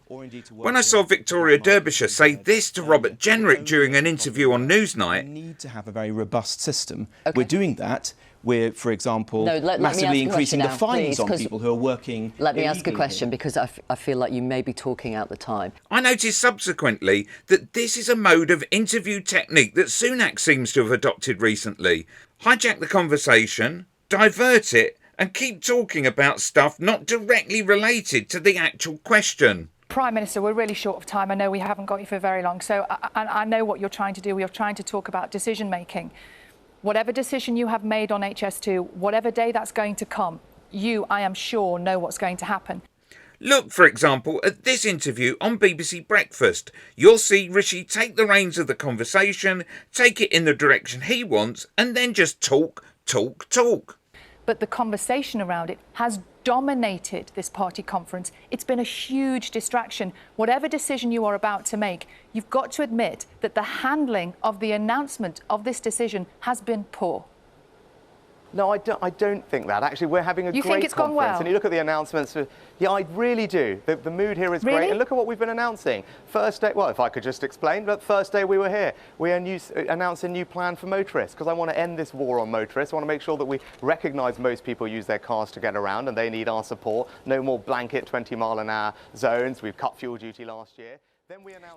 When I saw Victoria Derbyshire say this to Robert Jenrick during an interview on Newsnight... We need to have a very robust system. Okay. We're doing that. We're, for example, massively increasing the fines on people who are working Let me ask a question, here. because I feel like you may be talking out the time. I noticed subsequently that this is a mode of interview technique that Sunak seems to have adopted recently. Hijack the conversation, divert it, and keep talking about stuff not directly related to the actual question. Prime Minister, we're really short of time. I know we haven't got you for very long, so I know what you're trying to do. You're trying to talk about decision making. Whatever decision you have made on HS2, whatever day that's going to come, you, I am sure, know what's going to happen. Look, for example, at this interview on BBC Breakfast. You'll see Rishi take the reins of the conversation, take it in the direction he wants, and then just talk. But the conversation around it has dominated this party conference. It's been a huge distraction. Whatever decision you are about to make, you've got to admit that the handling of the announcement of this decision has been poor. No, I don't think that. Actually, we're having a great think it's conference. Gone well? And you look at the announcements. Yeah, I really do. The mood here is Really? great. And look at what we've been announcing. First day, well, if I could just explain, but first day we were here, we announced a new plan for motorists, because I want to end this war on motorists. I want to make sure that we recognise most people use their cars to get around, and they need our support. No more blanket 20-mile-an-hour zones. We've cut fuel duty last year.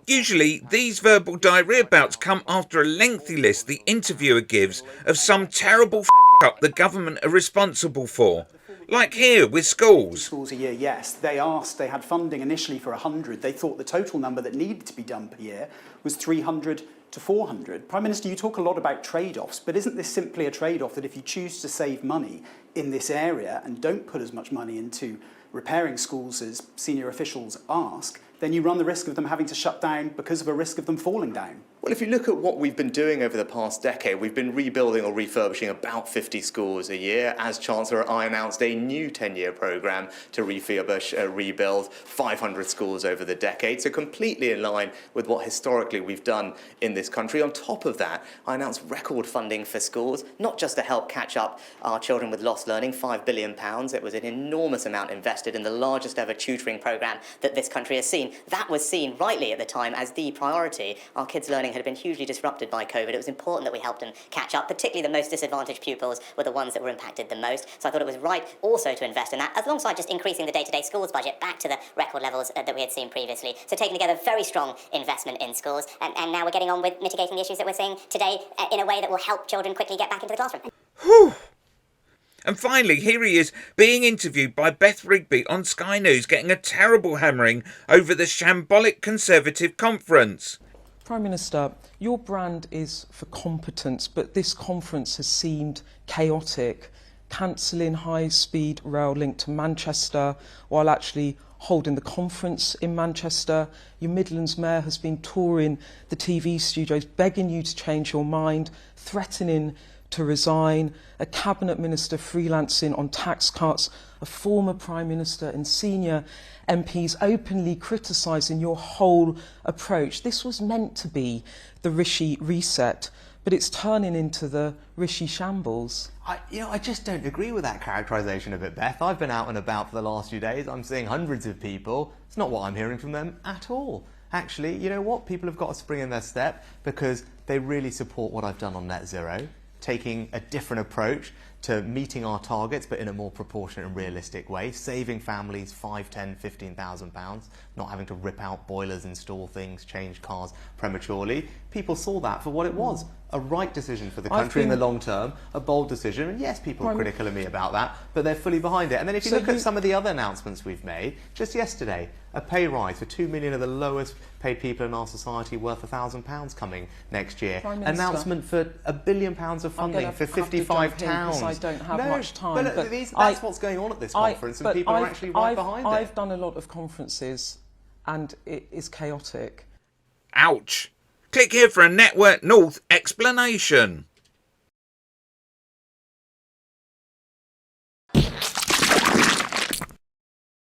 Usually, these verbal diarrhoea bouts come after a lengthy list the interviewer gives of some terrible up the government are responsible for. Like here with schools. Schools a year, yes. They had funding initially for 100. They thought the total number that needed to be done per year was 300 to 400. Prime Minister, you talk a lot about trade-offs, but isn't this simply a trade-off that if you choose to save money in this area and don't put as much money into repairing schools as senior officials ask, then you run the risk of them having to shut down because of a risk of them falling down? Well, if you look at what we've been doing over the past decade, we've been rebuilding or refurbishing about 50 schools a year. As Chancellor, I announced a new 10-year programme to refurbish, rebuild 500 schools over the decade, so completely in line with what historically we've done in this country. On top of that, I announced record funding for schools, not just to help catch up our children with lost learning, £5 billion. It was an enormous amount invested in the largest ever tutoring programme that this country has seen. That was seen rightly at the time as the priority. Our kids' learning had been hugely disrupted by COVID. It was important that we helped them catch up, particularly the most disadvantaged pupils were the ones that were impacted the most. So I thought it was right also to invest in that, alongside just increasing the day-to-day schools budget back to the record levels that we had seen previously. So taking together very strong investment in schools, and now we're getting on with mitigating the issues that we're seeing today in a way that will help children quickly get back into the classroom. Whew. And finally, here he is being interviewed by Beth Rigby on Sky News, getting a terrible hammering over the shambolic Conservative conference. Prime Minister, your brand is for competence, but this conference has seemed chaotic, cancelling high-speed rail link to Manchester while actually holding the conference in Manchester. Your Midlands Mayor has been touring the TV studios, begging you to change your mind, threatening to resign, a cabinet minister freelancing on tax cuts, a former Prime Minister and senior MPs openly criticising your whole approach. This was meant to be the Rishi reset, but it's turning into the Rishi shambles. I just don't agree with that characterisation of it, Beth. I've been out and about for the last few days. I'm seeing hundreds of people. It's not what I'm hearing from them at all. Actually, you know what? People have got a spring in their step because they really support what I've done on net zero, taking a different approach to meeting our targets, but in a more proportionate and realistic way, saving families £5,000, £10,000, £15,000, not having to rip out boilers, install things, change cars prematurely. People saw that for what it was, a right decision for the country in the long term, a bold decision, and yes, people are critical of me about that, but they're fully behind it. And then if you look at some of the other announcements we've made, just yesterday, a pay rise for 2 million of the lowest paid people in our society worth £1,000 coming next year. Announcement for £1 billion of funding for 55 towns. I don't have much time. But that's what's going on at this conference, and people are actually right behind it. I've done a lot of conferences, and it is chaotic. Ouch. Click here for a Network North explanation.